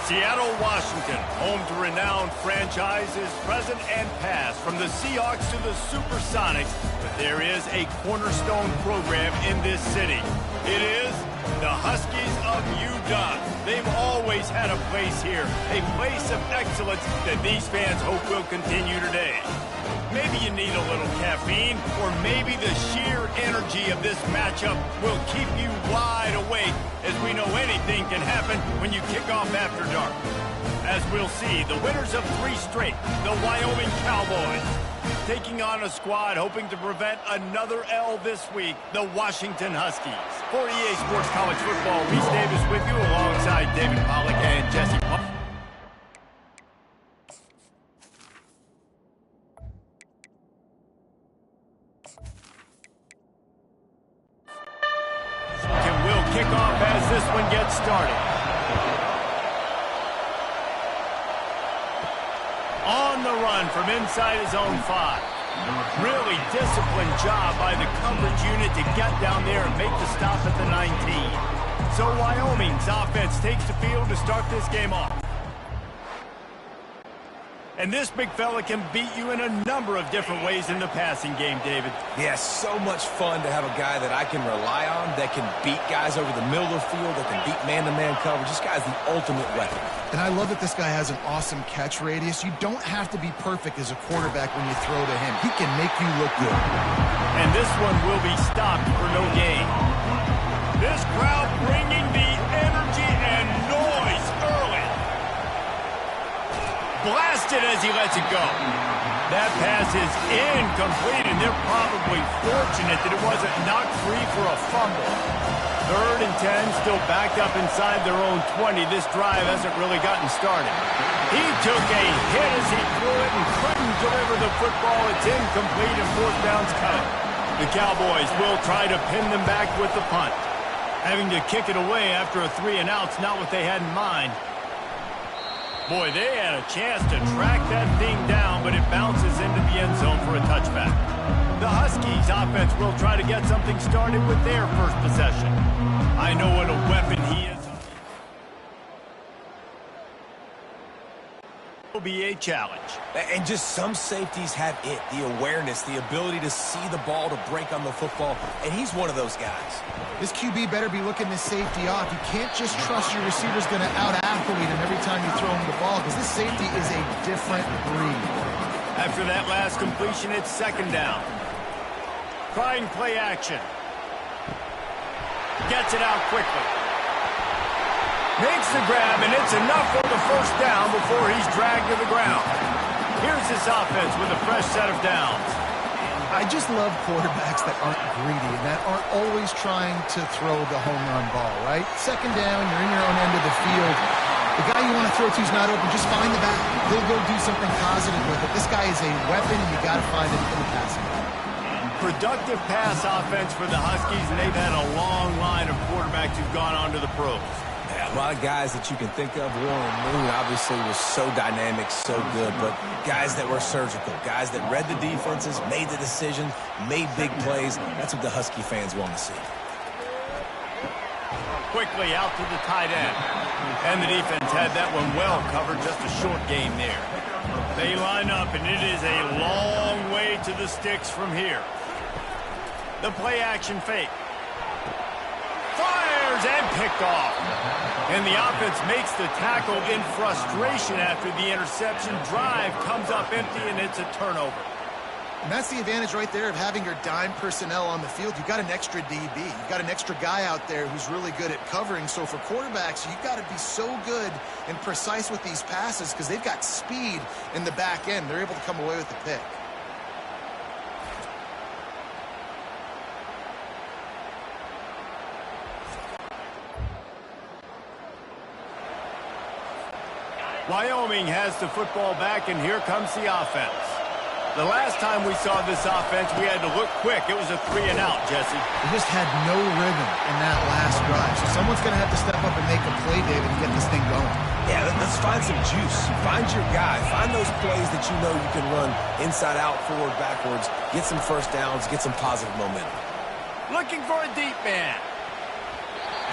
Seattle, Washington, home to renowned franchises, present and past, from the Seahawks to the Supersonics. But there is a cornerstone program in this city. It is the Huskies of UW. They've always had a place here, a place of excellence that these fans hope will continue today. Maybe you need a little caffeine, or maybe the sheer energy of this matchup will keep you wide awake, as we know anything can happen when you kick off after dark. As we'll see, the winners of 3 straight, the Wyoming Cowboys, taking on a squad hoping to prevent another L this week, the Washington Huskies. For EA Sports College Football, Reese Davis with you alongside David Pollack and Jesse Pollack. Will kick off as this one gets started. On the run from inside his own 5. Really disciplined job by the coverage unit to get down there and make the stop at the 19. So Wyoming's offense takes the field to start this game off. And this big fella can beat you in a number of different ways in the passing game, David. Yeah, so much fun to have a guy that I can rely on, that can beat guys over the middle of the field, that can beat man-to-man coverage. This guy's the ultimate weapon. And I love that this guy has an awesome catch radius. You don't have to be perfect as a quarterback when you throw to him. He can make you look good. And this one will be stopped for no gain. This crowd bringing the energy and noise early. Blasted as he lets it go. That pass is incomplete, and they're probably fortunate that it wasn't knocked free for a fumble. 3rd and 10, still backed up inside their own 20. This drive hasn't really gotten started. He took a hit as he threw it and couldn't deliver the football. It's incomplete and 4th down's cut. The Cowboys will try to pin them back with the punt. Having to kick it away after a 3-and-out's not what they had in mind. Boy, they had a chance to track that thing down, but it bounces into the end zone for a touchback. The Huskies offense will try to get something started with their first possession. I know what a weapon he is. Will be a challenge. And just some safeties have it, the awareness, the ability to see the ball, to break on the football, and he's one of those guys. This QB better be looking this safety off. You can't just trust your receiver's going to out-athlete him every time you throw him the ball, because this safety is a different breed. After that last completion, it's 2nd down. Trying play action. Gets it out quickly. Makes the grab, and it's enough for the 1st down before he's dragged to the ground. Here's this offense with a fresh set of downs. I just love quarterbacks that aren't greedy and that aren't always trying to throw the home run ball, right? 2nd down, you're in your own end of the field. The guy you want to throw to is not open. Just find the back. He'll go do something positive with it. This guy is a weapon, and you got to find it in the passing game. Productive pass offense for the Huskies, and they've had a long line of quarterbacks who've gone on to the pros. Yeah, a lot of guys that you can think of. Warren Moon obviously was so dynamic, so good, but guys that were surgical, guys that read the defenses, made the decisions, made big plays. That's what the Husky fans want to see. Quickly out to the tight end. And the defense had that one well covered, just a short gain there. They line up, and it is a long way to the sticks from here. The play action fake. Fires and picked off. And the offense makes the tackle in frustration after the interception. Drive comes up empty, and it's a turnover. And that's the advantage right there of having your dime personnel on the field. You've got an extra DB. You've got an extra guy out there who's really good at covering. So for quarterbacks, you've got to be so good and precise with these passes because they've got speed in the back end. They're able to come away with the pick. Wyoming has the football back, and here comes the offense. The last time we saw this offense, we had to look quick. It was a 3-and-out, Jesse. They just had no rhythm in that last drive. So someone's going to have to step up and make a play, David, and get this thing going. Yeah, let's find some juice. Find your guy. Find those plays that you know you can run inside out, forward, backwards. Get some 1st downs. Get some positive momentum. Looking for a deep man.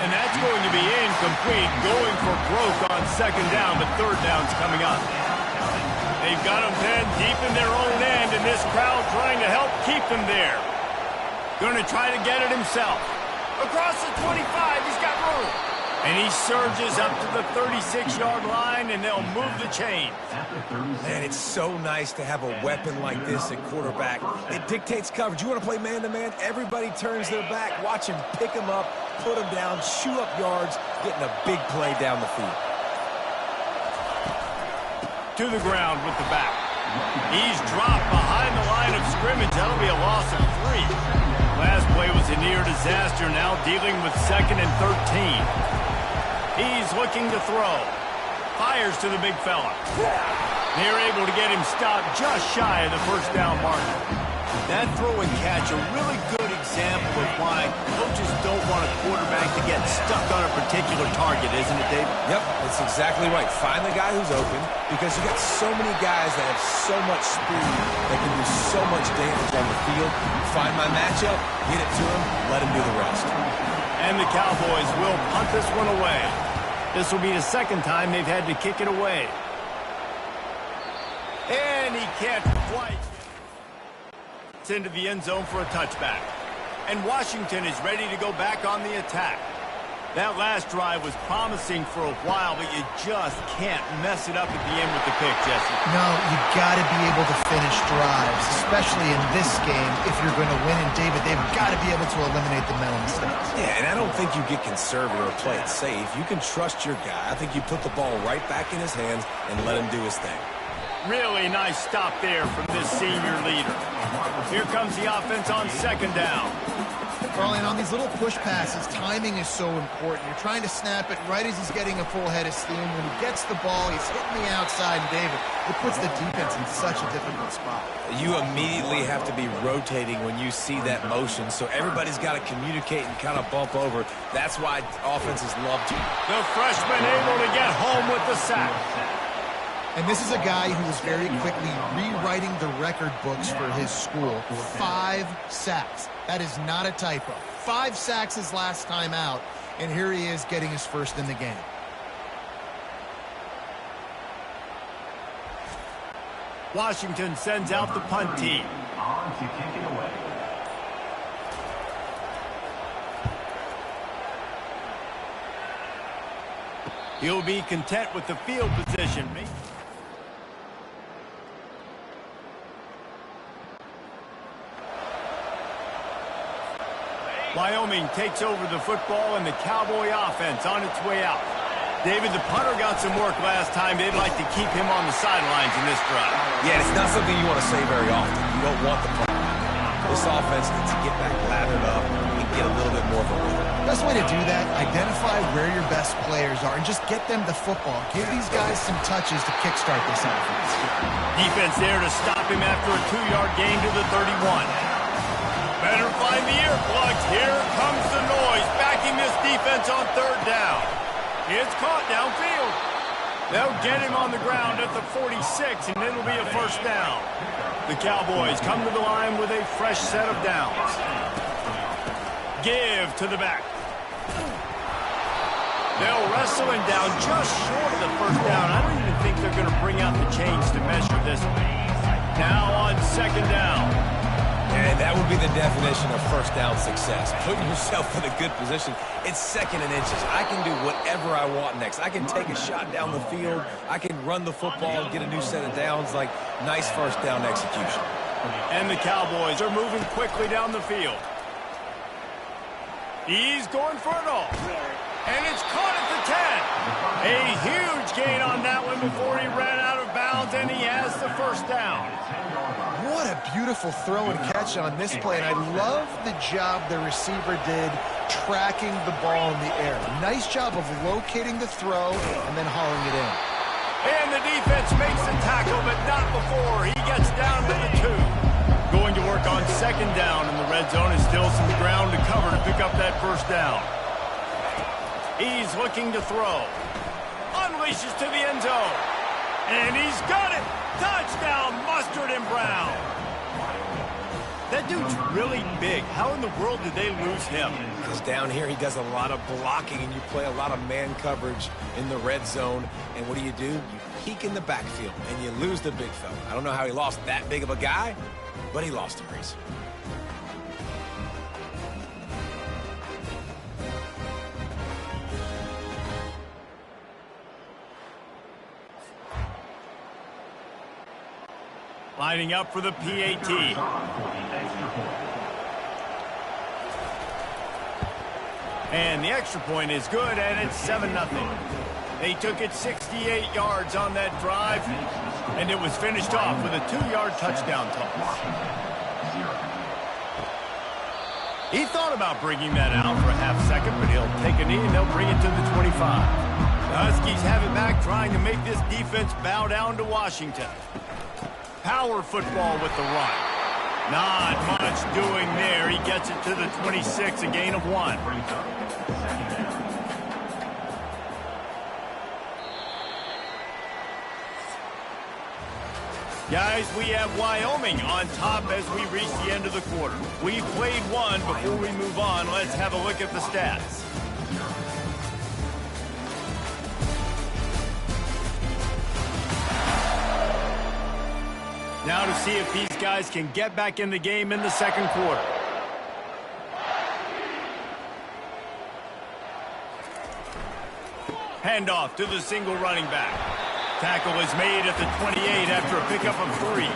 And that's going to be incomplete, going for broke on second down, but third down's coming up. They've got him pinned deep in their own end, and this crowd trying to help keep them there. Going to try to get it himself. Across the 25, he's got room. And he surges up to the 36-yard line, and they'll move the chain. Man, it's so nice to have a weapon like this at quarterback. It dictates coverage. You want to play man-to-man? Everybody turns their back. Watch him pick him up, put him down, shoot up yards, getting a big play down the field. To the ground with the back. He's dropped behind the line of scrimmage. That'll be a loss of 3. Last play was a near disaster, now dealing with 2nd and 13. He's looking to throw. Fires to the big fella. They're able to get him stopped just shy of the first down marker. That throw and catch, a really good example of why coaches don't want a quarterback to get stuck on a particular target, isn't it, Dave? Yep, that's exactly right. Find the guy who's open, because you got so many guys that have so much speed that can do so much damage on the field. Find my matchup, get it to him, let him do the rest. And the Cowboys will punt this one away. This will be the second time they've had to kick it away. And he can't quite. It's into the end zone for a touchback. And Washington is ready to go back on the attack. That last drive was promising for a while, but you just can't mess it up at the end with the pick, Jesse. No, you got to be able to finish drives, especially in this game if you're going to win. And, David, they've got to be able to eliminate the mental mistakes. Yeah, and I don't think you get conservative or play it safe. You can trust your guy. I think you put the ball right back in his hands and let him do his thing. Really nice stop there from this senior leader. Here comes the offense on second down. Carly, on these little push passes, timing is so important. You're trying to snap it right as he's getting a full head of steam. When he gets the ball, he's hitting the outside, and David, it puts the defense in such a difficult spot. You immediately have to be rotating when you see that motion, so everybody's got to communicate and kind of bump over. That's why offenses love to. The freshman able to get home with the sack. And this is a guy who is very quickly rewriting the record books for his school. 5 sacks. That is not a typo. 5 sacks his last time out, and here he is getting his first in the game. Washington sends out the punt team. On to kick it away. He'll be content with the field position. Wyoming takes over the football, and the Cowboy offense on its way out. David, the punter got some work last time. They'd like to keep him on the sidelines in this drive. Yeah, it's not something you want to say very often. You don't want the punter. This offense needs to get back lathered up and get a little bit more of a rhythm. Best way to do that, identify where your best players are and just get them the football. Give these guys some touches to kickstart this offense. Defense there to stop him after a 2-yard gain to the 31. Better find the earplugs. Here comes the noise, backing this defense on third down. It's caught downfield. They'll get him on the ground at the 46, and it'll be a first down. The Cowboys come to the line with a fresh set of downs. Give to the back. They'll wrestle him down just short of the first down. I don't even think they're going to bring out the chains to measure this one. Now on second down. And that would be the definition of first down success. Putting yourself in a good position. It's 2nd and inches. I can do whatever I want next. I can take a shot down the field. I can run the football and get a new set of downs. Like, nice first down execution. And the Cowboys are moving quickly down the field. He's going for it all. And it's caught at the 10. A huge gain on that one before he ran out of bounds, and he has the first down. What a beautiful throw and catch on this play, and I love the job the receiver did tracking the ball in the air. Nice job of locating the throw and then hauling it in. And the defense makes the tackle, but not before he gets down to the 2. Going to work on second down, and the red zone is still some ground to cover to pick up that first down. He's looking to throw. Unleashes to the end zone. And he's got it. Touchdown, Mustard and Brown. That dude's really big. How in the world did they lose him? Because down here he does a lot of blocking, and you play a lot of man coverage in the red zone. And what do? You peek in the backfield, and you lose the big fella. I don't know how he lost that big of a guy, but he lost him, Reese. Lining up for the PAT. And the extra point is good, and it's 7-0. They took it 68 yards on that drive, and it was finished off with a 2-yard touchdown toss. He thought about bringing that out for a half second, but he'll take a knee, and they'll bring it to the 25. The Huskies have it back, trying to make this defense bow down to Washington. Power football with the run. Not much doing there. He gets it to the 26, a gain of 1. Guys, we have Wyoming on top as we reach the end of the quarter. We've played one. Before we move on, let's have a look at the stats. Now to see if these guys can get back in the game in the second quarter. Handoff to the single running back. Tackle is made at the 28 after a pickup of 3.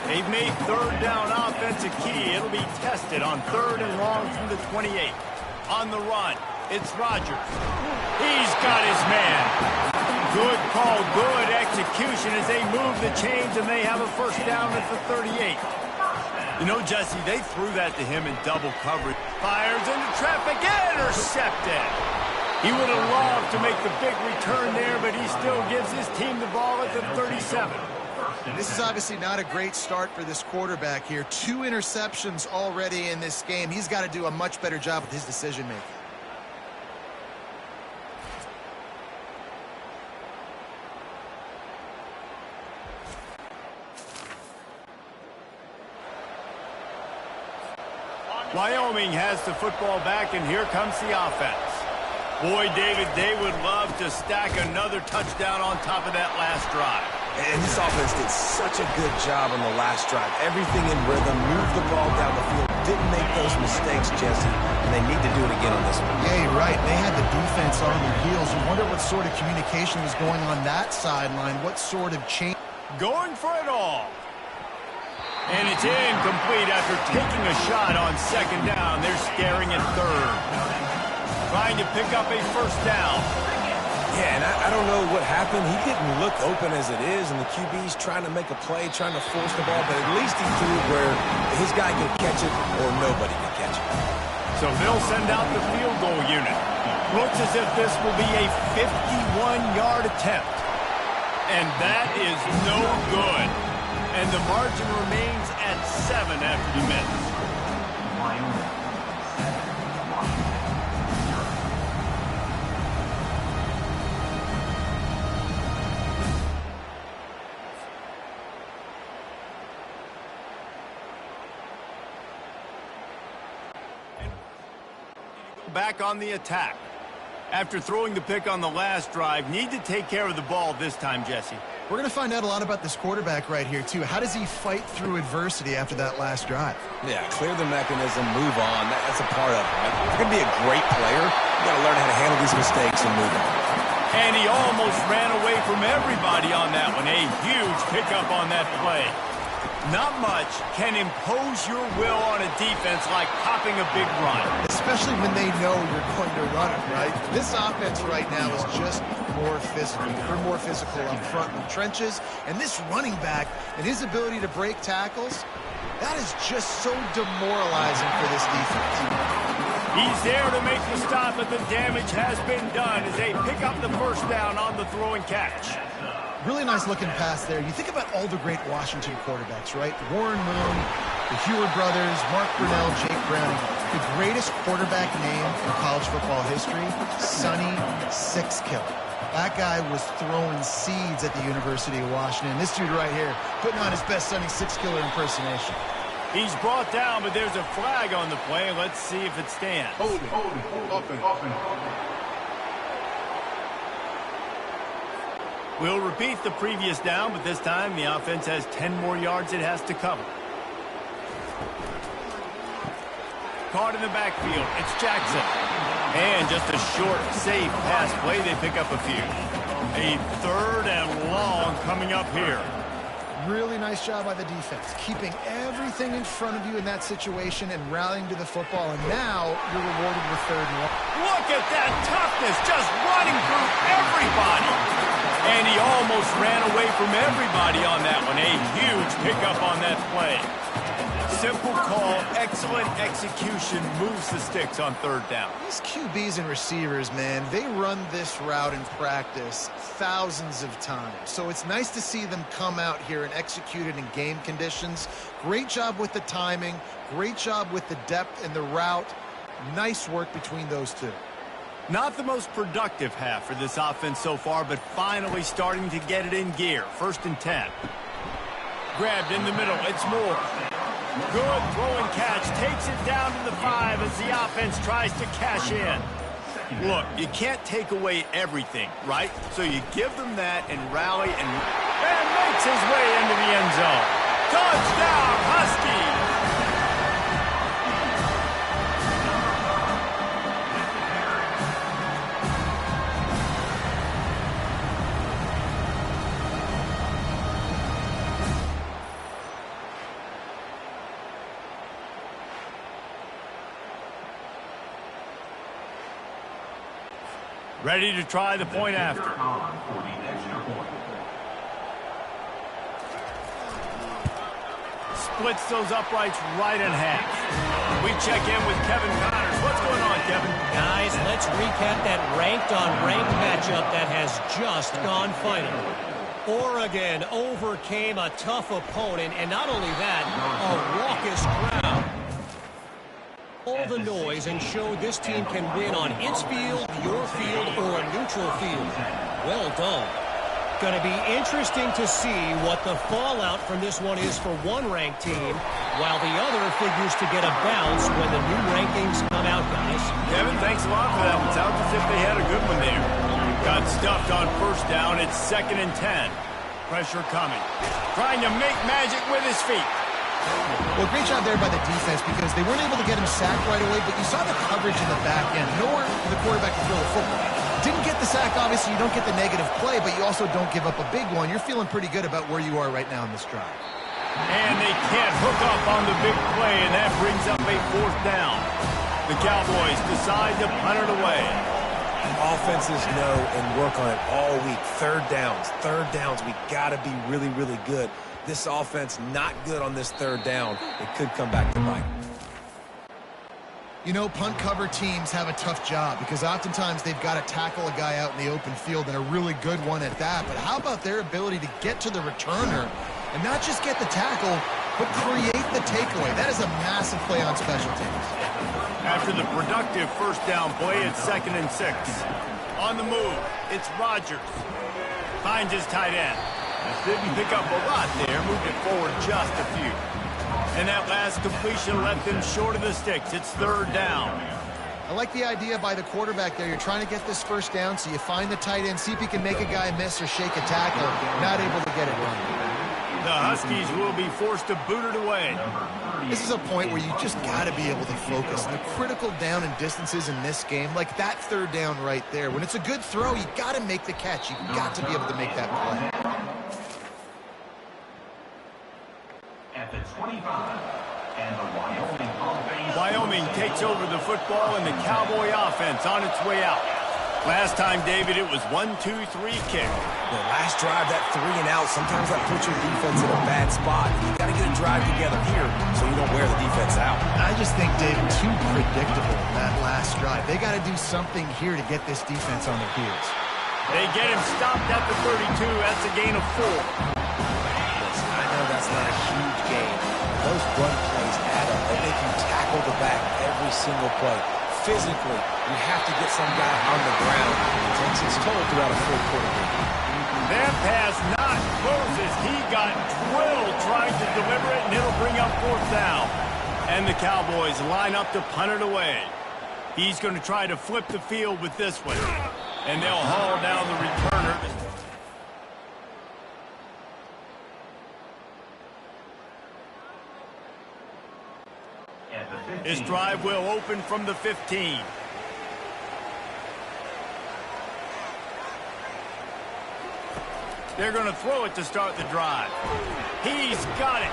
They've made third down offense a key. It'll be tested on 3rd and long from the 28. On the run, it's Rodgers. He's got his man. Good call, good execution as they move the chains, and they have a first down at the 38. You know, Jesse, they threw that to him in double coverage. Fires into traffic, intercepted. He would have loved to make the big return there, but he still gives his team the ball at the 37. This is obviously not a great start for this quarterback here. 2 interceptions already in this game. He's got to do a much better job with his decision-making. Wyoming has the football back, and here comes the offense. Boy, David, they would love to stack another touchdown on top of that last drive. And this offense did such a good job on the last drive. Everything in rhythm, moved the ball down the field, didn't make those mistakes, Jesse, and they need to do it again on this one. Yeah, you're right. They had the defense on their heels. You wonder what sort of communication was going on that sideline, what sort of change. Going for it all. And it's incomplete after taking a shot on 2nd down. They're staring at 3rd. Trying to pick up a first down. Yeah, and I don't know what happened. He didn't look open as it is, and the QB's trying to make a play, trying to force the ball, but at least he threw it where his guy can catch it or nobody can catch it. So they'll send out the field goal unit. Looks as if this will be a 51-yard attempt. And that is no good. And the margin remains at 7 after the minutes. Back on the attack. After throwing the pick on the last drive, need to take care of the ball this time, Jesse. We're going to find out a lot about this quarterback right here, too. How does he fight through adversity after that last drive? Yeah, clear the mechanism, move on. That's a part of it, right? If you're going to be a great player, you got to learn how to handle these mistakes and move on. And he almost ran away from everybody on that one. A huge pickup on that play. Not much can impose your will on a defense like popping a big run. Especially when they know you're going to run it, right? This offense right now is just more physical. They're more physical up front in the trenches. And this running back and his ability to break tackles, that is just so demoralizing for this defense. He's there to make the stop, but the damage has been done as they pick up the first down on the throw and catch. Really nice looking pass there. You think about all the great Washington quarterbacks, right? Warren Moon, the Heward brothers, Mark Brunell, Jake Browning. The greatest quarterback name in college football history, Sonny Sixkiller. That guy was throwing seeds at the University of Washington. This dude right here, putting on his best Sonny Sixkiller impersonation. He's brought down, but there's a flag on the play. Let's see if it stands. Hold it. We'll repeat the previous down, but this time the offense has 10 more yards it has to cover. Caught in the backfield. It's Jackson. And just a short, safe pass play. They pick up a few. A 3rd and long coming up here. Really nice job by the defense, keeping everything in front of you in that situation and rallying to the football. And now you're rewarded with 3rd and long. Look at that toughness, just running through everybody. And he almost ran away from everybody on that one. A huge pickup on that play. Simple call, excellent execution, moves the sticks on 3rd down. These QBs and receivers, man, they run this route in practice thousands of times. So it's nice to see them come out here and execute it in game conditions. Great job with the timing, great job with the depth and the route. Nice work between those two. Not the most productive half for this offense so far, but finally starting to get it in gear. 1st and 10. Grabbed in the middle, it's Moore. Good throw and catch, takes it down to the 5 as the offense tries to cash in. Look, you can't take away everything, right? So you give them that and rally and makes his way into the end zone. Touchdown, Huskies! Ready to try the point after. Splits those uprights right in half. We check in with Kevin Connors. What's going on, Kevin? Guys, let's recap that ranked-on-ranked matchup that has just gone final. Oregon overcame a tough opponent, and not only that, a raucous crowd. All the noise and showed this team can win on its field, your field, or a neutral field. Well done. Going to be interesting to see what the fallout from this one is for one ranked team, while the other figures to get a bounce when the new rankings come out, guys. Kevin, thanks a lot for that one. Sounds as if they had a good one there. Got stuffed on 1st down. It's 2nd and 10. Pressure coming. Trying to make magic with his feet. Well, great job there by the defense because they weren't able to get him sacked right away, but you saw the coverage in the back end. Nowhere for the quarterback to throw the football. Didn't get the sack, obviously. You don't get the negative play, but you also don't give up a big one. You're feeling pretty good about where you are right now in this drive. And they can't hook up on the big play, and that brings up a 4th down. The Cowboys decide to punt it away. Offenses know and work on it all week. 3rd downs. We got to be really, really good. This offense not good on this 3rd down. It could come back to bite. You know, punt cover teams have a tough job because oftentimes they've got to tackle a guy out in the open field, and a really good one at that. But how about their ability to get to the returner and not just get the tackle, but create the takeaway? That is a massive play on special teams. After the productive 1st down play, it's 2nd and 6. On the move, it's Rodgers. Finds his tight end. Didn't pick up a lot there, moved it forward just a few. And that last completion left him short of the sticks. It's 3rd down. I like the idea by the quarterback there. You're trying to get this 1st down, so you find the tight end, see if he can make a guy miss or shake a tackle. Not able to get it run. The Huskies will be forced to boot it away. This is a point where you just got to be able to focus. The critical down and distances in this game, like that 3rd down right there. When it's a good throw, you got to make the catch. You got to be able to make that play. At the 25, and the Wyoming offense. Wyoming takes over the football, and the Cowboy offense on its way out. Last time, David, it was 1-2-3 kick. The last drive, that 3 and out, sometimes that puts your defense in a bad spot. You got to get a drive together here so you don't wear the defense out. I just think, David, too predictable that last drive. They got to do something here to get this defense on their heels. They get him stopped at the 32. That's a gain of 4. Listen, I know that's not a huge gain. Those run plays add up. They make you tackle the back every single play. Physically, you have to get some guy on the ground. It takes its toll throughout a 4th quarter game. That pass not Moses. He got drilled trying to deliver it, and it'll bring up 4th down. And the Cowboys line up to punt it away. He's going to try to flip the field with this one. And they'll haul down the returner. His drive will open from the 15. They're going to throw it to start the drive. He's got it.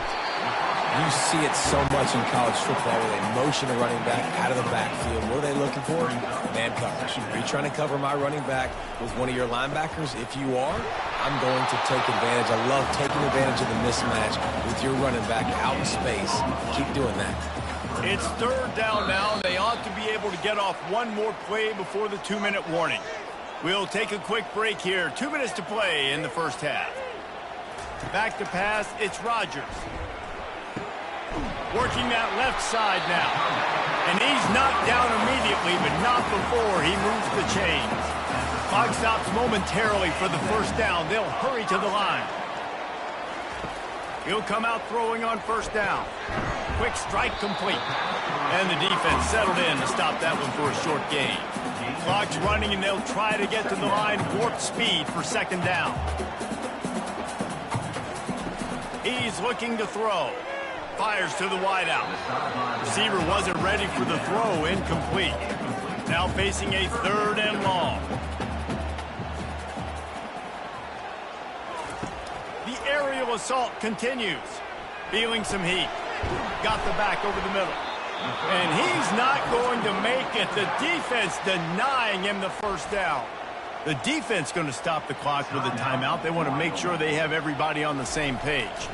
You see it so much in college football where they motion a running back out of the backfield. What are they looking for? Man coverage. Are you trying to cover my running back with one of your linebackers? If you are, I'm going to take advantage. I love taking advantage of the mismatch with your running back out in space. Keep doing that. It's 3rd down now. They ought to be able to get off one more play before the 2-minute warning. We'll take a quick break here. 2 minutes to play in the first half. Back to pass, it's Rodgers. Working that left side now. And he's knocked down immediately, but not before he moves the chains. Clock stops momentarily for the 1st down. They'll hurry to the line. He'll come out throwing on 1st down. Quick strike complete. And the defense settled in to stop that one for a short gain. Clock's running, and they'll try to get to the line warp speed for 2nd down. He's looking to throw. Fires to the wideout. Receiver wasn't ready for the throw, incomplete. Now facing a 3rd and long. The aerial assault continues. Feeling some heat. Got the back over the middle. And he's not going to make it. The defense denying him the 1st down. The defense going to stop the clock with a timeout. They want to make sure they have everybody on the same page.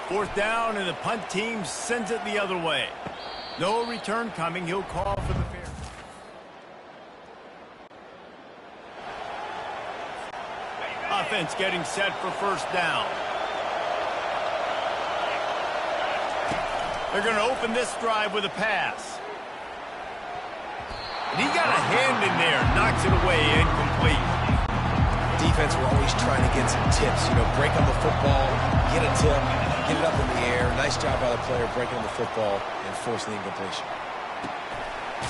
4th down, and the punt team sends it the other way. No return coming. He'll call for the fair. Offense getting set for 1st down. They're going to open this drive with a pass. And he got a hand in there. Knocks it away, incomplete. Defense were always trying to get some tips. You know, break on the football, get a tip, get it up in the air. Nice job by the player breaking on the football and forcing the incompletion.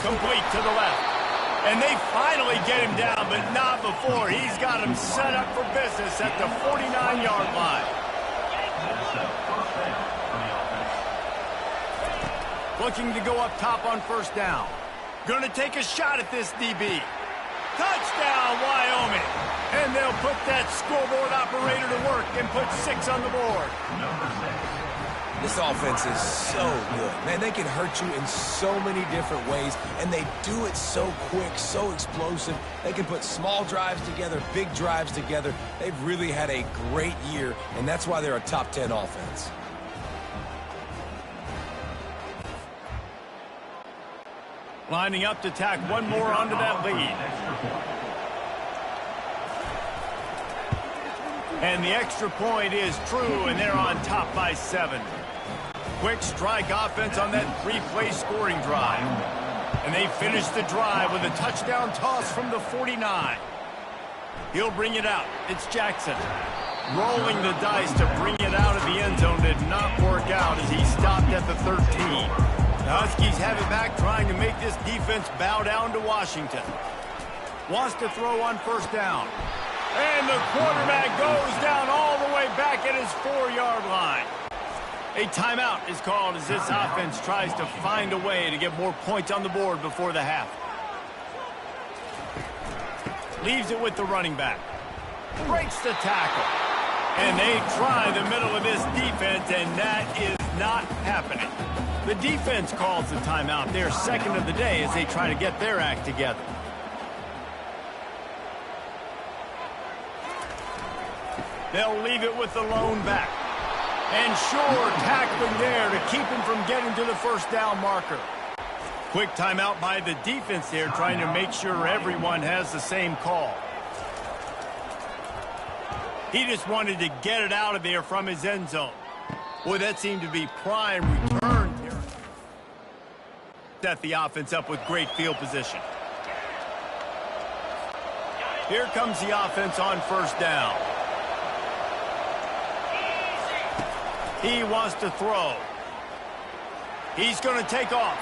Complete to the left. And they finally get him down, but not before. He's got him set up for business at the 49-yard line. Looking to go up top on 1st down. Going to take a shot at this DB. Touchdown, Wyoming. And they'll put that scoreboard operator to work and put 6 on the board. This offense is so good. Man, they can hurt you in so many different ways, and they do it so quick, so explosive. They can put small drives together, big drives together. They've really had a great year, and that's why they're a top 10 offense. Lining up to tack one more onto that lead. And the extra point is true, and they're on top by 7. Quick strike offense on that 3-play scoring drive. And they finish the drive with a touchdown toss from the 49. He'll bring it out. It's Jackson. Rolling the dice to bring it out of the end zone did not work out as he stopped at the 13. The Huskies have it back, trying to make this defense bow down to Washington. Wants to throw on 1st down. And the quarterback goes down all the way back at his 4-yard line. A timeout is called as this offense tries to find a way to get more points on the board before the half. Leaves it with the running back. Breaks the tackle. And they try the middle of this defense, and that is not happening. The defense calls the timeout. They're 2nd of the day as they try to get their act together. They'll leave it with the lone back. And sure, tackling there to keep him from getting to the 1st down marker. Quick timeout by the defense there, trying to make sure everyone has the same call. He just wanted to get it out of there from his end zone. Boy, that seemed to be prime return here. Set the offense up with great field position. Here comes the offense on first down. He wants to throw. He's going to take off.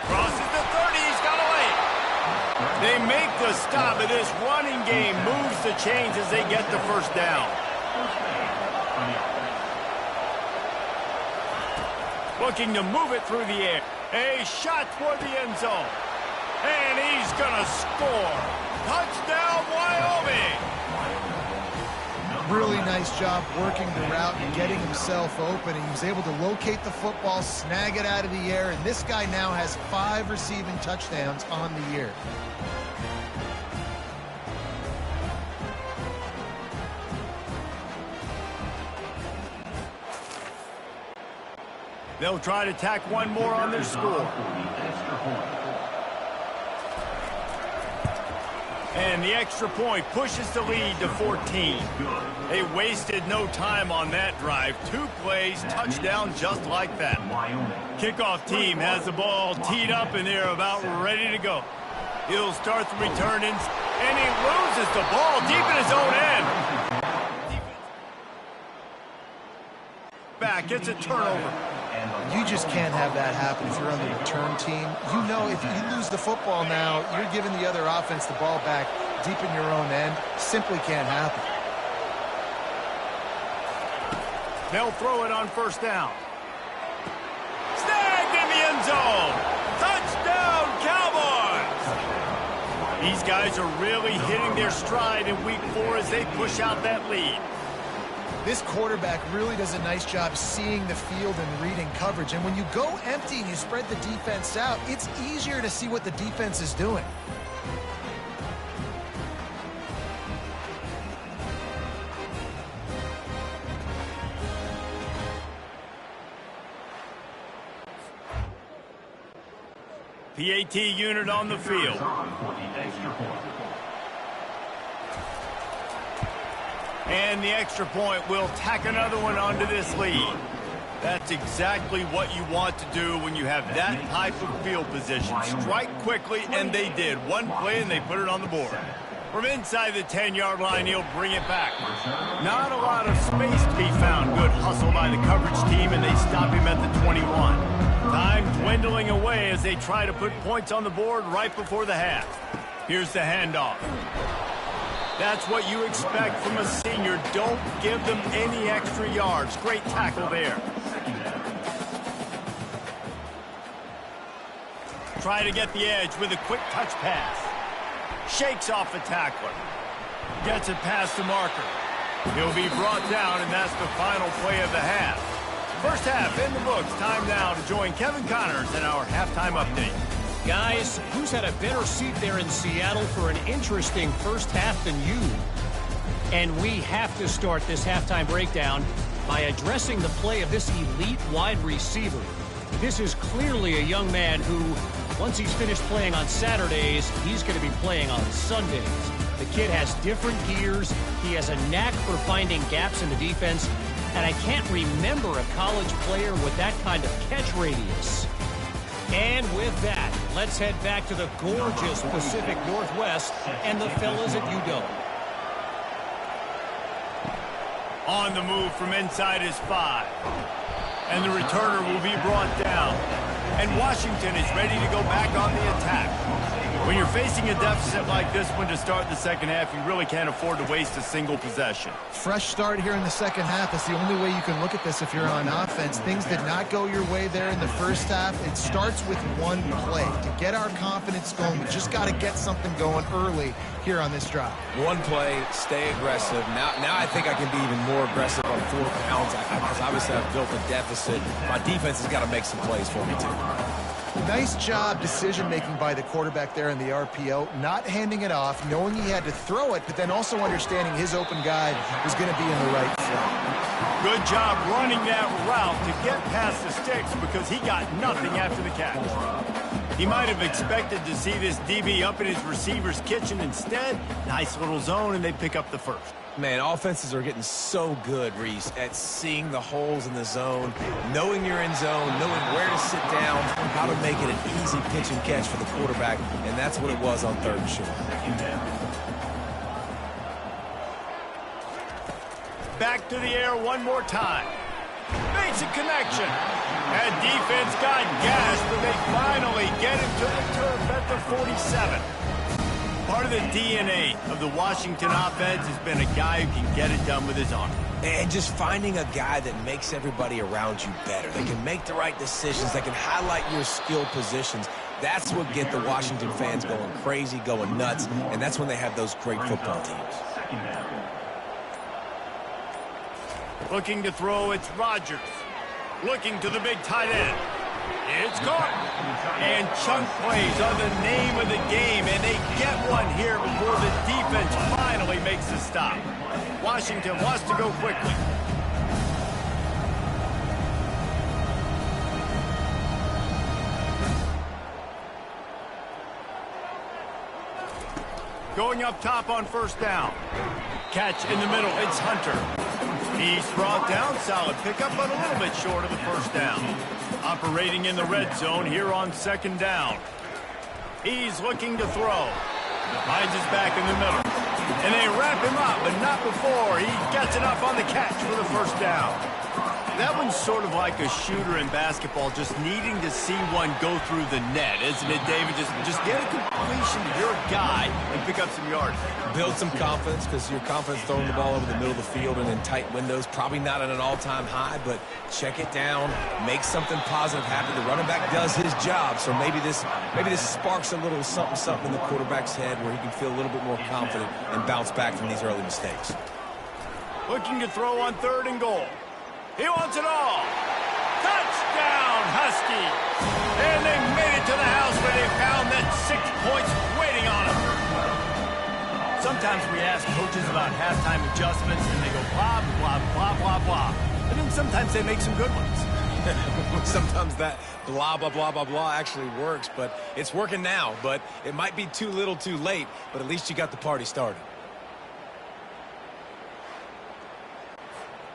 Crosses the 30. He's got away. They make the stop, and this running game moves the chains as they get the first down. Looking to move it through the air. A shot toward the end zone. And he's going to score. Touchdown, Wyoming! Really nice job working the route and getting himself open. He was able to locate the football, snag it out of the air, and this guy now has 5 receiving touchdowns on the year. They'll try to tack one more on their score. And the extra point pushes the lead to 14. They wasted no time on that drive. 2 plays, touchdown just like that. Kickoff team has the ball teed up and they're about ready to go. He'll start the return and he loses the ball deep in his own end. Back, it's a turnover. You just can't have that happen if you're on the return team. You know if you lose the football now, you're giving the other offense the ball back deep in your own end. Simply can't happen. They'll throw it on first down. Snagged in the end zone. Touchdown, Cowboys! These guys are really hitting their stride in week 4 as they push out that lead. This quarterback really does a nice job seeing the field and reading coverage. And when you go empty and you spread the defense out, it's easier to see what the defense is doing. PAT unit on the field. And the extra point will tack another one onto this lead. That's exactly what you want to do when you have that type of field position. Strike quickly, and they did. One play, and they put it on the board. From inside the 10-yard line, he'll bring it back. Not a lot of space to be found. Good hustle by the coverage team, and they stop him at the 21. Time dwindling away as they try to put points on the board right before the half. Here's the handoff. That's what you expect from a senior. Don't give them any extra yards. Great tackle there. Try to get the edge with a quick touch pass. Shakes off the tackler. Gets it past the marker. He'll be brought down, and that's the final play of the half. First half in the books. Time now to join Kevin Connors in our halftime update. Guys, who's had a better seat there in Seattle for an interesting first half than you? And we have to start this halftime breakdown by addressing the play of this elite wide receiver. This is clearly a young man who, once he's finished playing on Saturdays, he's going to be playing on Sundays. The kid has different gears. He has a knack for finding gaps in the defense. And I can't remember a college player with that kind of catch radius. And with that, let's head back to the gorgeous Pacific Northwest and the fellas at UW. On the move from inside his 5. And the returner will be brought down. And Washington is ready to go back on the attack. When you're facing a deficit like this one to start the second half, you really can't afford to waste a single possession. Fresh start here in the second half. It's the only way you can look at this if you're on offense. Things did not go your way there in the first half. It starts with one play. To get our confidence going, we just got to get something going early here on this drive. One play, stay aggressive. Now I think I can be even more aggressive on 4 pounds because obviously I've built a deficit. My defense has got to make some plays for me too. Nice job decision-making by the quarterback there in the RPO, not handing it off, knowing he had to throw it, but then also understanding his open guy was going to be in the right slot. Good job running that route to get past the sticks because he got nothing after the catch. He might have expected to see this DB up in his receiver's kitchen. Instead, nice little zone, and they pick up the first. Man, offenses are getting so good, Reese, at seeing the holes in the zone, knowing you're in zone, knowing where to sit down, how to make it an easy pitch and catch for the quarterback, and that's what it was on 3rd and short. back to the air one more time. Makes a connection. And defense got gas, but they finally get him to the turf at the 47. Part of the DNA of the Washington offense has been a guy who can get it done with his arm. And just finding a guy that makes everybody around you better. They can make the right decisions. They can highlight your skill positions. That's what get the Washington fans going crazy, going nuts, and that's when they have those great football teams. Looking to throw, it's Rodgers. Looking to the big tight end. It's caught. And chunk plays are the name of the game, and they get one here before the defense finally makes the stop. Washington wants to go quickly. Going up top on first down. Catch in the middle, it's Hunter. He's brought down, solid pickup, but a little bit short of the first down. Operating in the red zone here on second down. He's looking to throw. Finds his back in the middle. And they wrap him up, but not before he gets enough on the catch for the first down. That one's sort of like a shooter in basketball, just needing to see one go through the net, isn't it, David? Just get a completion to your guy and pick up some yards. Build some confidence, because your confidence throwing the ball over the middle of the field and in tight windows, probably not at an all-time high, but check it down, make something positive happen. The running back does his job, so maybe this sparks a little something in the quarterback's head where he can feel a little bit more confident and bounce back from these early mistakes. Looking to throw on 3rd and goal. He wants it all. Touchdown, Husky. And they made it to the house where they found that 6 points waiting on them. Sometimes we ask coaches about halftime adjustments, and they go blah, blah, blah, blah, blah. And then sometimes they make some good ones. Sometimes that blah, blah, blah, blah, blah actually works, but it's working now. But it might be too little too late, but at least you got the party started.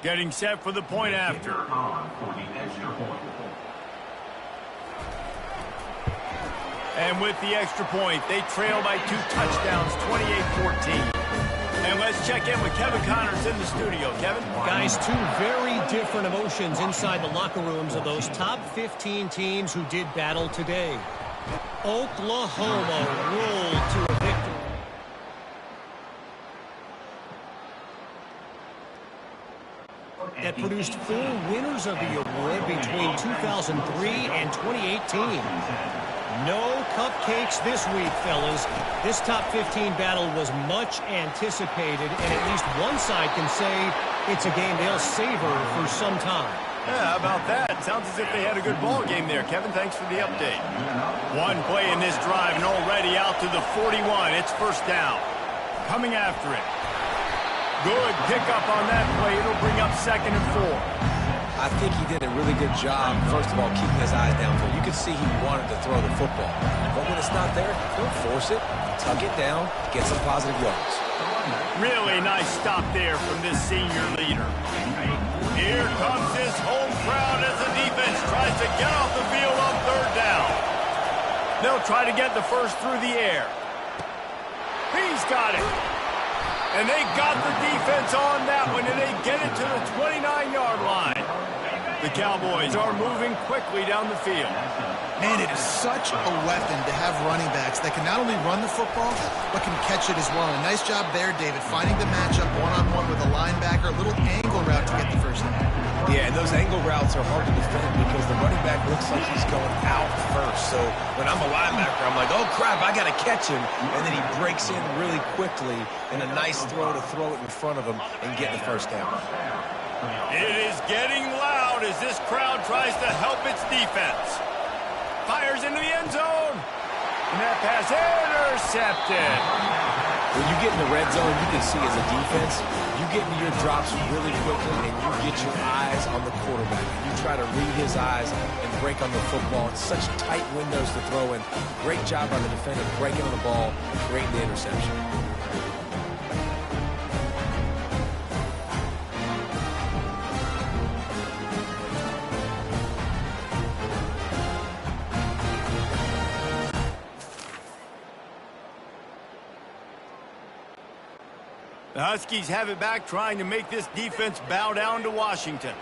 Getting set for the point after. And with the extra point, they trail by 2 touchdowns, 28-14. And let's check in with Kevin Connors in the studio. Kevin? Guys, 2 very different emotions inside the locker rooms of those top 15 teams who did battle today. Oklahoma rolled to a victory that produced 4 winners of the award between 2003 and 2018. No cupcakes this week, fellas. This top 15 battle was much anticipated, and at least one side can say it's a game they'll savor for some time. Yeah, how about that? Sounds as if they had a good ball game there. Kevin, thanks for the update. One play in this drive and already out to the 41. It's first down. Coming after it. Good pickup on that play. It'll bring up 2nd and 4. I think he did a really good job, first of all, keeping his eyes downfield. You could see he wanted to throw the football. But when it's not there, don't force it. Tuck it down, get some positive yards. Really nice stop there from this senior leader. Here comes this home crowd as the defense tries to get off the field on 3rd down. They'll try to get the first through the air. He's got it. And they got the defense on that one, and they get it to the 29-yard line. The Cowboys are moving quickly down the field. Man, it is such a weapon to have running backs that can not only run the football, but can catch it as well. And nice job there, David, finding the matchup one-on-one with a linebacker, a little angle route to get the first down. Yeah, and those angle routes are hard to defend because the running back looks like he's going out first. So when I'm a linebacker, I'm like, oh, crap, I got to catch him. And then he breaks in really quickly and a nice throw to throw it in front of him and get the first down. It is getting loud as this crowd tries to help its defense. Fires into the end zone. And that pass intercepted. When you get in the red zone, you can see as a defense, you get into your drops really quickly and you get your eyes on the quarterback. You try to read his eyes and break on the football. It's such tight windows to throw in. Great job by the defender breaking on the ball, creating the interception. The Huskies have it back, trying to make this defense bow down to Washington.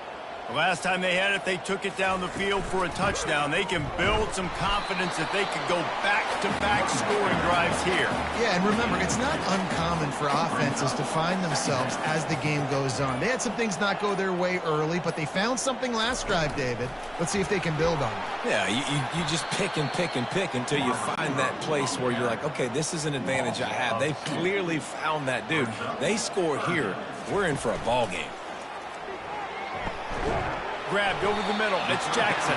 The last time they had it, they took it down the field for a touchdown. They can build some confidence that they could go back-to-back scoring drives here. Yeah, and remember, it's not uncommon for offenses to find themselves as the game goes on. They had some things not go their way early, but they found something last drive, David. Let's see if they can build on it. Yeah, you just pick and pick and pick until you find that place where you're like, okay, this is an advantage I have. They clearly found that, dude. They score here. We're in for a ball game. Grabbed over the middle. It's Jackson.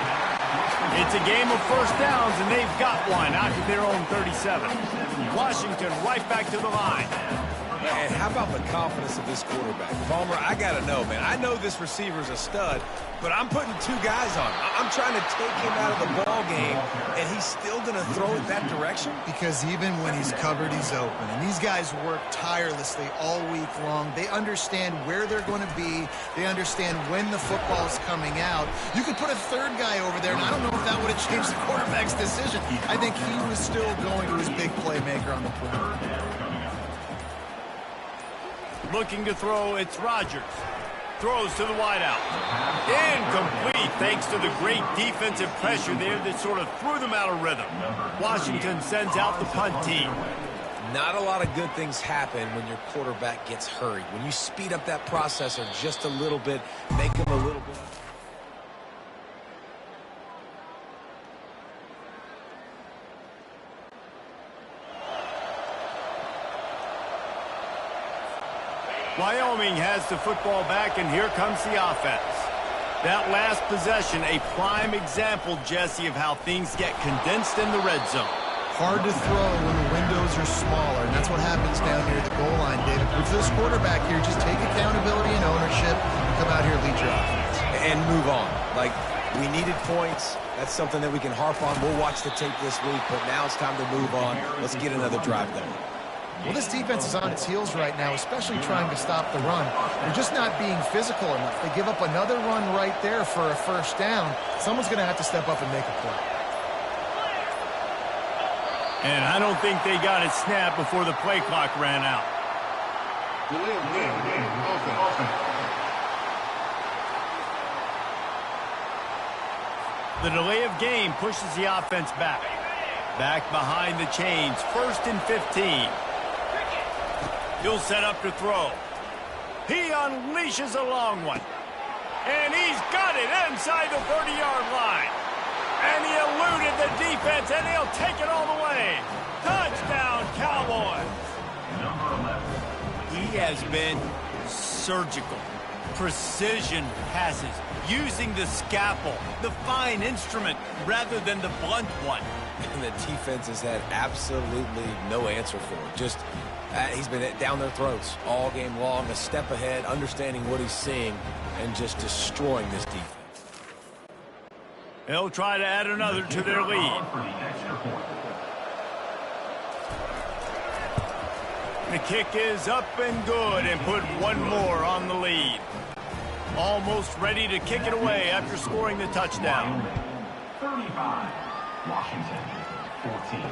It's a game of first downs, and they've got one out to their own 37. Washington right back to the line. And how about the confidence of this quarterback? Palmer, I got to know, man. I know this receiver's a stud, but I'm putting two guys on him. I'm trying to take him out of the ball game, and he's still going to throw it that direction? Because even when he's covered, he's open. And these guys work tirelessly all week long. They understand where they're going to be. They understand when the football's coming out. You could put a third guy over there, and I don't know if that would have changed the quarterback's decision. I think he was still going to his big playmaker on the perimeter. Looking to throw, it's Rodgers. Throws to the wideout. Incomplete, thanks to the great defensive pressure there that sort of threw them out of rhythm. Washington sends out the punt team. Not a lot of good things happen when your quarterback gets hurried. When you speed up that processor just a little bit, make him a little bit... Wyoming has the football back, and here comes the offense. That last possession, a prime example, Jesse, of how things get condensed in the red zone. Hard to throw when the windows are smaller, and that's what happens down near the goal line, David. But for this quarterback here, just take accountability and ownership and come out here and lead your offense. And move on. Like, we needed points. That's something that we can harp on. We'll watch the tape this week, but now it's time to move on. Let's get another drive going. Well, this defense is on its heels right now, especially trying to stop the run. They're just not being physical enough. They give up another run right there for a first down. Someone's going to have to step up and make a play. And I don't think they got it snapped before the play clock ran out. The delay of game pushes the offense back. Back behind the chains, 1st and 15. He'll set up to throw. He unleashes a long one. And he's got it inside the 30-yard line. And he eluded the defense, and he'll take it all the way. Touchdown, Cowboys. He has been surgical. Precision passes, using the scalpel, the fine instrument, rather than the blunt one. And the defense has had absolutely no answer for it. Just, he's been down their throats all game long, a step ahead, understanding what he's seeing, and just destroying this defense. They'll try to add another to their lead. The kick is up and good, and put one more on the lead. Almost ready to kick it away after scoring the touchdown. 35, Washington, 14.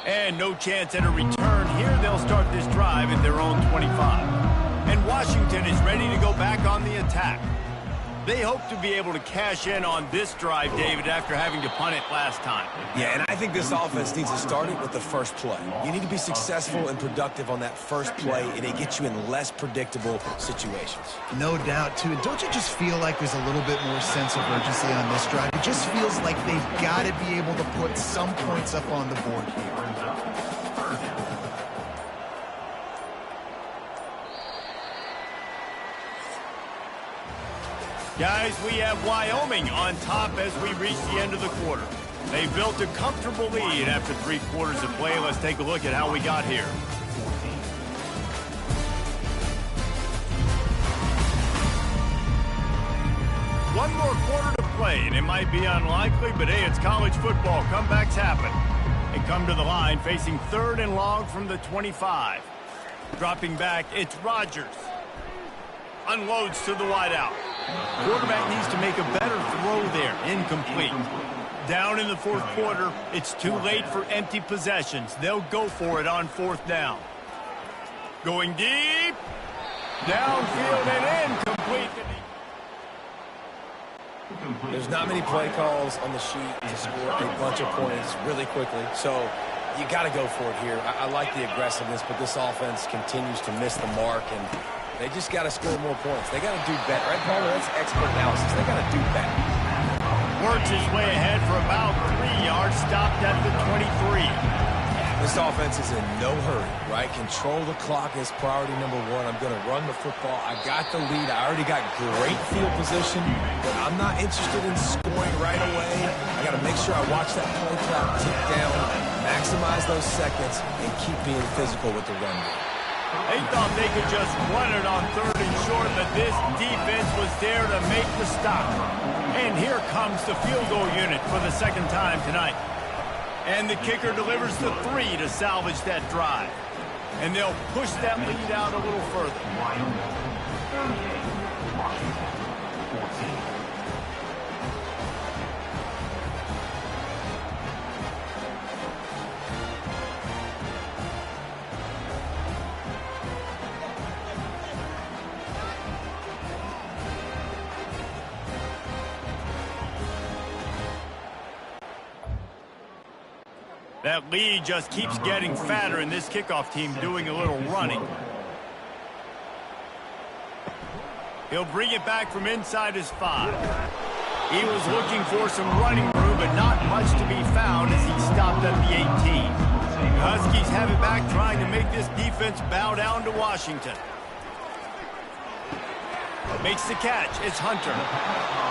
And no chance at a return here. They'll start this drive at their own 25. And Washington is ready to go back on the attack. They hope to be able to cash in on this drive, David, after having to punt it last time. Yeah, and I think this offense needs to start it with the first play. You need to be successful and productive on that first play, and it gets you in less predictable situations. No doubt, too. And don't you just feel like there's a little bit more sense of urgency on this drive? It just feels like they've got to be able to put some points up on the board here. Guys, we have Wyoming on top as we reach the end of the quarter. They built a comfortable lead after 3 quarters of play. Let's take a look at how we got here. One more quarter to play, and it might be unlikely, but hey, it's college football. Comebacks happen. They come to the line facing 3rd and long from the 25. Dropping back, it's Rodgers. Unloads to the wideout. Quarterback needs to make a better throw there. Incomplete. Down in the 4th quarter, it's too late for empty possessions. They'll go for it on 4th down. Going deep. Downfield and incomplete. There's not many play calls on the sheet to score a bunch of points really quickly, so you got to go for it here. I like the aggressiveness, but this offense continues to miss the mark, and they just got to score more points. They got to do better. Right, Paul? That's expert analysis. They got to do better. Works his way ahead for about 3 yards, stopped at the 23. This offense is in no hurry, right? Control the clock is priority number one. I'm going to run the football. I got the lead. I already got great field position, but I'm not interested in scoring right away. I got to make sure I watch that play clock tick down, maximize those seconds, and keep being physical with the run game. They thought they could just run it on 3rd and short, but this defense was there to make the stop. And here comes the field goal unit for the 2nd time tonight. And the kicker delivers the 3 to salvage that drive. And they'll push that lead out a little further. Wyoming 38, Washington 14. That lead just keeps getting fatter, and this kickoff team doing a little running. He'll bring it back from inside his 5. He was looking for some running room, but not much to be found as he stopped at the 18. The Huskies have it back, trying to make this defense bow down to Washington. Makes the catch. It's Hunter.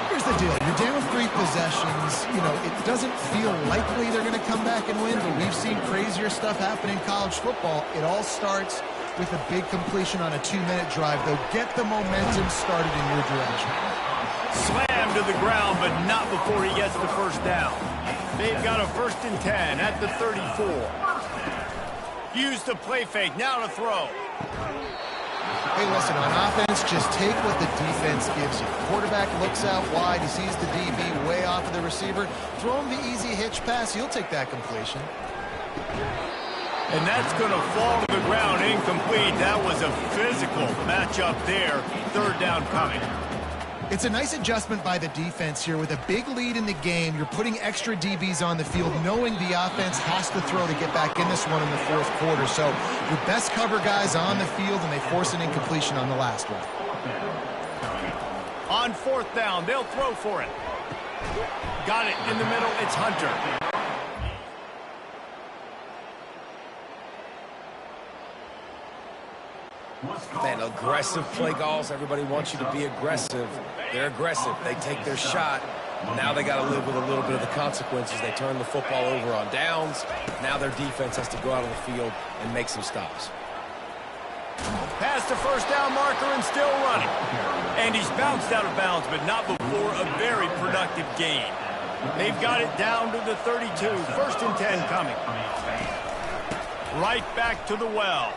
Here's the deal. You're down 3 possessions. You know, it doesn't feel likely they're going to come back and win, but we've seen crazier stuff happen in college football. It all starts with a big completion on a 2-minute drive. They'll get the momentum started in your direction. Slammed to the ground, but not before he gets the first down. They've got a 1st and 10 at the 34. Use the play fake. Now to throw. Hey, listen, on offense, just take what the defense gives you. Quarterback looks out wide. He sees the DB way off of the receiver. Throw him the easy hitch pass. He'll take that completion. And that's going to fall to the ground incomplete. That was a physical matchup there. 3rd down coming. It's a nice adjustment by the defense here. With a big lead in the game, you're putting extra DBs on the field, knowing the offense has to throw to get back in this one in the 4th quarter. So your best cover guys on the field, and they force an incompletion on the last one. On 4th down, they'll throw for it. Got it in the middle. It's Hunter. Man, aggressive play calls. Everybody wants you to be aggressive. They're aggressive. They take their shot. Now they got to live with a little bit of the consequences. They turn the football over on downs. Now their defense has to go out on the field and make some stops. Past the 1st down marker and still running. And he's bounced out of bounds, but not before a very productive gain. They've got it down to the 32. 1st and 10 coming. Right back to the well.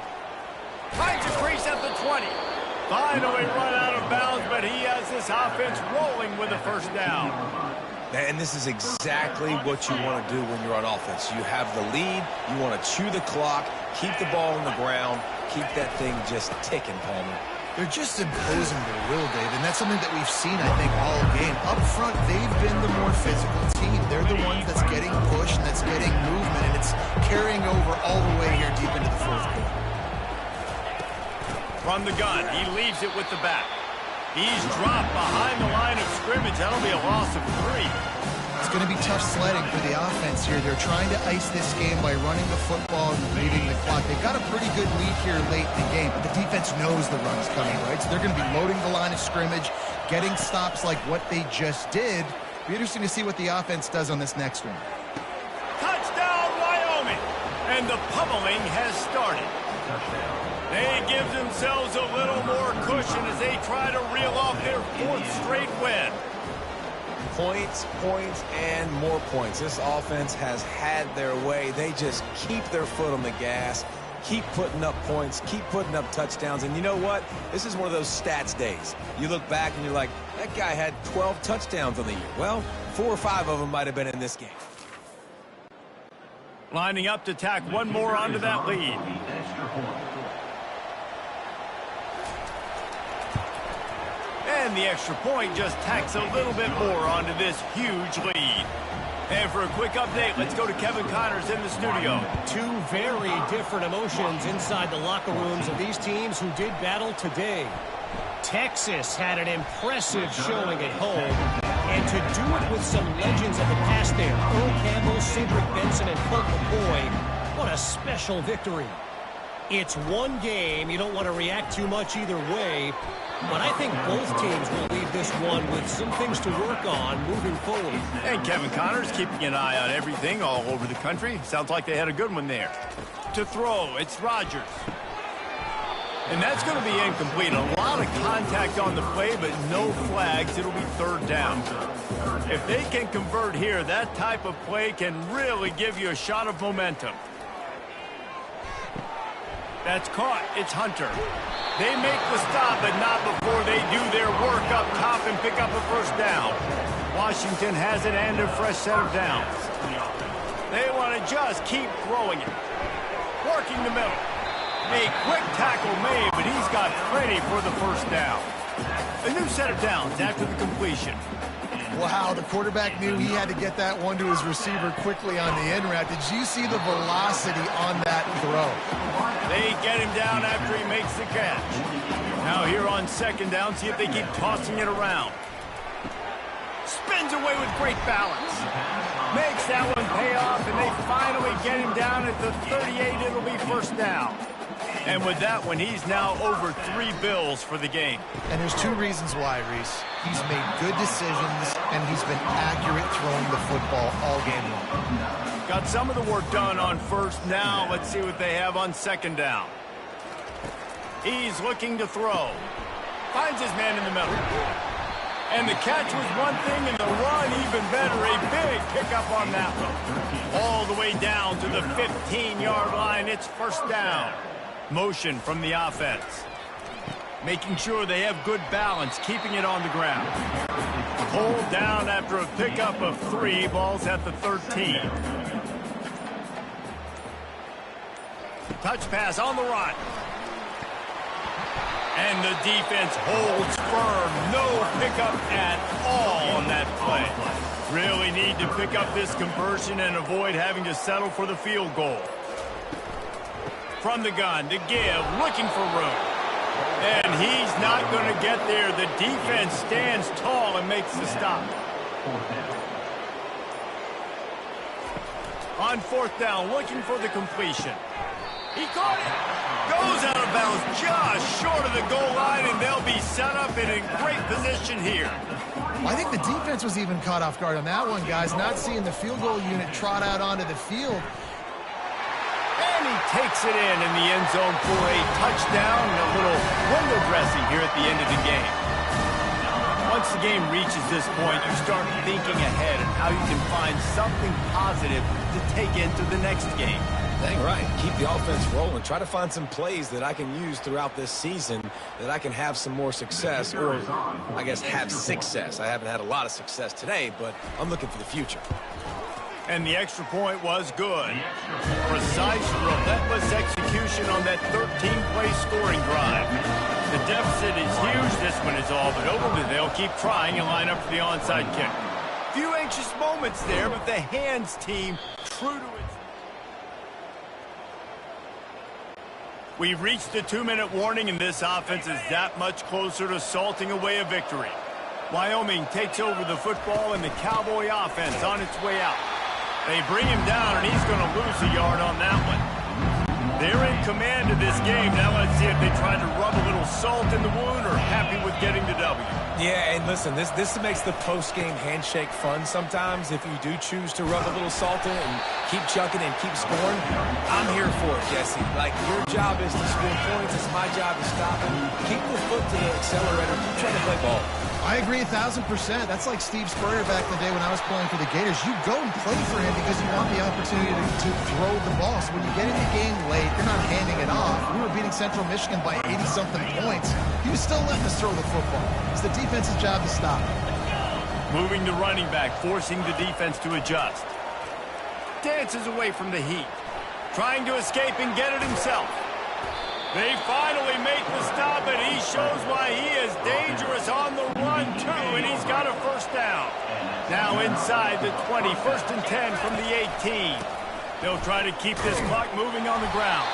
Finds a crease at the 20. Finally run out of bounds, but he has this offense rolling with a 1st down. And this is exactly what you want to do when you're on offense. You have the lead. You want to chew the clock, keep the ball on the ground, keep that thing just ticking, Palmer. They're just imposing their will, Dave, and that's something that we've seen, I think, all game. Up front, they've been the more physical team. They're the ones that's getting pushed and that's getting movement, and it's carrying over all the way here deep into the 4th quarter. From the gun, he leaves it with the back. He's dropped behind the line of scrimmage. That'll be a loss of 3. It's going to be tough sledding for the offense here. They're trying to ice this game by running the football and leading the clock. They've got a pretty good lead here late in the game, but the defense knows the run's coming, right? So they're going to be loading the line of scrimmage, getting stops like what they just did. Be interesting to see what the offense does on this next one. Touchdown, Wyoming! And the pummeling has started. They give themselves a little more cushion as they try to reel off their 4th straight win. Points, points, and more points. This offense has had their way. They just keep their foot on the gas, keep putting up points, keep putting up touchdowns. And you know what? This is one of those stats days. You look back and you're like, that guy had 12 touchdowns on the year. Well, 4 or 5 of them might have been in this game. Lining up to tack one more onto that lead. And the extra point just tacks a little bit more onto this huge lead. And for a quick update, let's go to Kevin Connors in the studio. Two very different emotions inside the locker rooms of these teams who did battle today. Texas had an impressive showing at home, and to do it with some legends of the past there, Earl Campbell, Cedric Benson, and Colt McCoy, what a special victory. It's one game. You don't want to react too much either way, but I think both teams will leave this one with some things to work on moving forward. And Kevin Connors keeping an eye on everything all over the country. Sounds like they had a good one there. To throw, it's Rodgers. And that's going to be incomplete. A lot of contact on the play, but no flags. It'll be third down. If they can convert here, that type of play can really give you a shot of momentum. That's caught. It's Hunter. They make the stop, but not before they do their work up top and pick up a first down. Washington has it and a fresh set of downs. They want to just keep throwing it. Working the middle. A quick tackle made, but he's got plenty for the first down. A new set of downs after the completion. Wow, the quarterback knew he had to get that one to his receiver quickly on the in route. Did you see the velocity on that throw? They get him down after he makes the catch. Now here on second down, see if they keep tossing it around. Spins away with great balance. Makes that one pay off, and they finally get him down at the 38. It'll be first down. And with that one, he's now over 3 bills for the game. And there's 2 reasons why, Reese. He's made good decisions, and he's been accurate throwing the football all game long. Got some of the work done on first. Now let's see what they have on second down. He's looking to throw. Finds his man in the middle. And the catch was one thing, and the run even better. A big pickup on that one. All the way down to the 15-yard line. It's first down. Motion from the offense. Making sure they have good balance, keeping it on the ground. Pulled down after a pickup of 3. Ball's at the 13. Touch pass on the run. And the defense holds firm. No pickup at all on that play. Really need to pick up this conversion and avoid having to settle for the field goal. From the gun to give, looking for room. And he's not going to get there. The defense stands tall and makes the stop. On fourth down, looking for the completion. He caught it. Goes out of bounds just short of the goal line, and they'll be set up in a great position here. I think the defense was even caught off guard on that one, guys. Not seeing the field goal unit trot out onto the field. And he takes it in the end zone for a touchdown and a little window dressing here at the end of the game. Once the game reaches this point, you start thinking ahead and how you can find something positive to take into the next game. Dang right. Keep the offense rolling. Try to find some plays that I can use throughout this season that I can have some more success, or I guess have success. I haven't had a lot of success today, but I'm looking for the future. And the extra point was good. Precise, relentless execution on that 13-play scoring drive. The deficit is huge. This one is all but over, but they'll keep trying and line up for the onside kick. Few anxious moments there, but the hands team true to its... We've reached the 2-minute warning, and this offense is that much closer to salting away a victory. Wyoming takes over the football, and the Cowboy offense on its way out. They bring him down, and he's going to lose a yard on that one. They're in command of this game. Now let's see if they try to rub a little salt in the wound or happy with getting the W. Yeah, and listen, this makes the post-game handshake fun sometimes if you do choose to rub a little salt in and keep chucking and keep scoring. I'm here for it, Jesse. Like, your job is to score points. It's my job to stop it. Keep the foot to the accelerator. Keep trying to play ball. I agree 1,000%. That's like Steve Spurrier back in the day when I was playing for the Gators. You go and play for him because you want the opportunity to throw the ball. So when you get in the game late, you're not handing it off. We were beating Central Michigan by 80-something points. You still letting us throw the football. It's the defense's job to stop. Moving the running back, forcing the defense to adjust. Dances away from the heat. Trying to escape and get it himself. They finally make the stop, and he shows why he is dangerous on the run. run two, and he's got a first down. Now inside the 20, 1st and 10 from the 18. They'll try to keep this clock moving on the ground.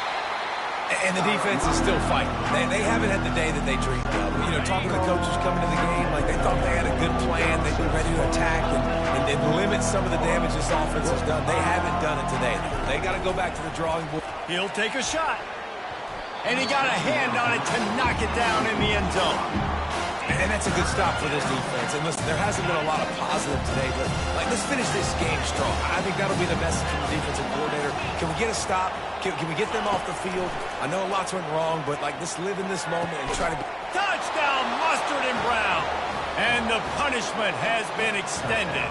And the defense is still fighting. They haven't had the day that they dreamed of. You know, talking to the coaches coming to the game, like they thought they had a good plan. They'd be ready to attack and limit some of the damage this offense has done. They haven't done it today. They got to go back to the drawing board. He'll take a shot. And he got a hand on it to knock it down in the end zone. And that's a good stop for this defense. And listen, there hasn't been a lot of positive today, but like, let's finish this game strong. I think that'll be the message from the defensive coordinator. Can we get a stop? Can we get them off the field? I know lots went wrong, but like, let's live in this moment and try to... Touchdown, Mustard and Brown. And the punishment has been extended.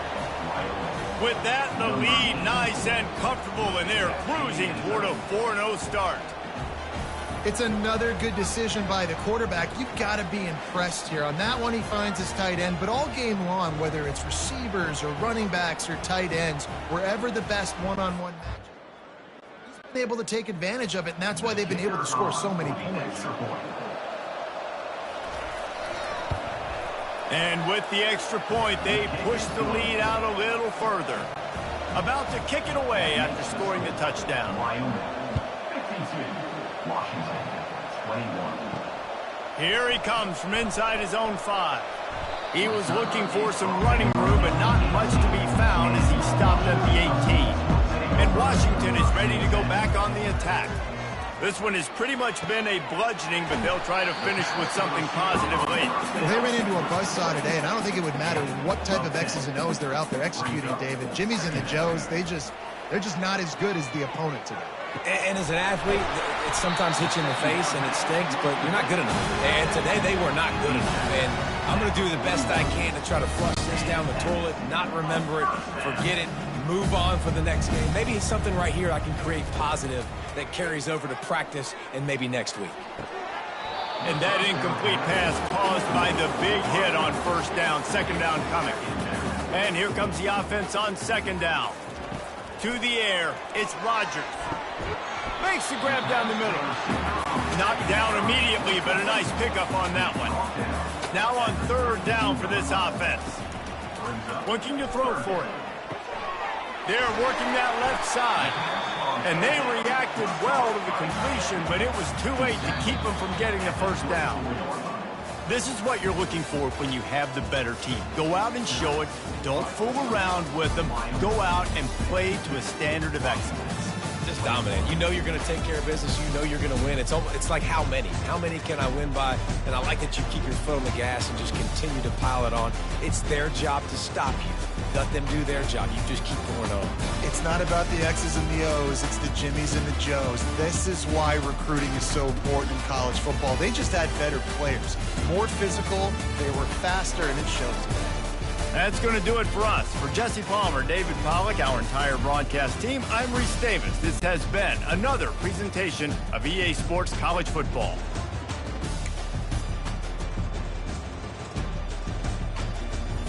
With that, the lead nice and comfortable, and they're cruising toward a 4-0 start. It's another good decision by the quarterback. You've got to be impressed here. On that one, he finds his tight end, but all game long, whether it's receivers or running backs or tight ends, wherever the best one-on-one match, he's been able to take advantage of it, and that's why they've been able to score so many points. And with the extra point, they push the lead out a little further. About to kick it away after scoring the touchdown. Wyoming 53, Washington 21. Here he comes from inside his own 5. He was looking for some running room, but not much to be found as he stopped at the 18. And Washington is ready to go back on the attack. This one has pretty much been a bludgeoning, but they'll try to finish with something positive late. Well, they ran into a buzzsaw today, and I don't think it would matter what type of X's and O's they're out there executing, David. Jimmy's and the Joes, they're just not as good as the opponent today. And as an athlete, it sometimes hits you in the face and it stinks, but you're not good enough. And today they were not good enough. And I'm going to do the best I can to try to flush this down the toilet, not remember it, forget it, move on for the next game. Maybe it's something right here I can create positive that carries over to practice and maybe next week. And that incomplete pass caused by the big hit on 1st down, 2nd down coming. And here comes the offense on 2nd down. To the air, it's Rodgers. Makes the grab down the middle. Knocked down immediately, but a nice pickup on that one. Now on 3rd down for this offense. Looking to throw for it. They're working that left side. And they reacted well to the completion, but it was too late to keep them from getting the 1st down. This is what you're looking for when you have the better team. Go out and show it. Don't fool around with them. Go out and play to a standard of excellence. Just dominate. You know you're going to take care of business. You know you're going to win. It's like how many? How many can I win by? And I like that you keep your foot on the gas and just continue to pile it on. It's their job to stop you. Let them do their job. You just keep going on. It's not about the X's and the O's. It's the Jimmies and the Joes. This is why recruiting is so important in college football. They just had better players. More physical, they were faster, and it shows today. That's going to do it for us. For Jesse Palmer, David Pollack, our entire broadcast team, I'm Reese Davis. This has been another presentation of EA Sports College Football.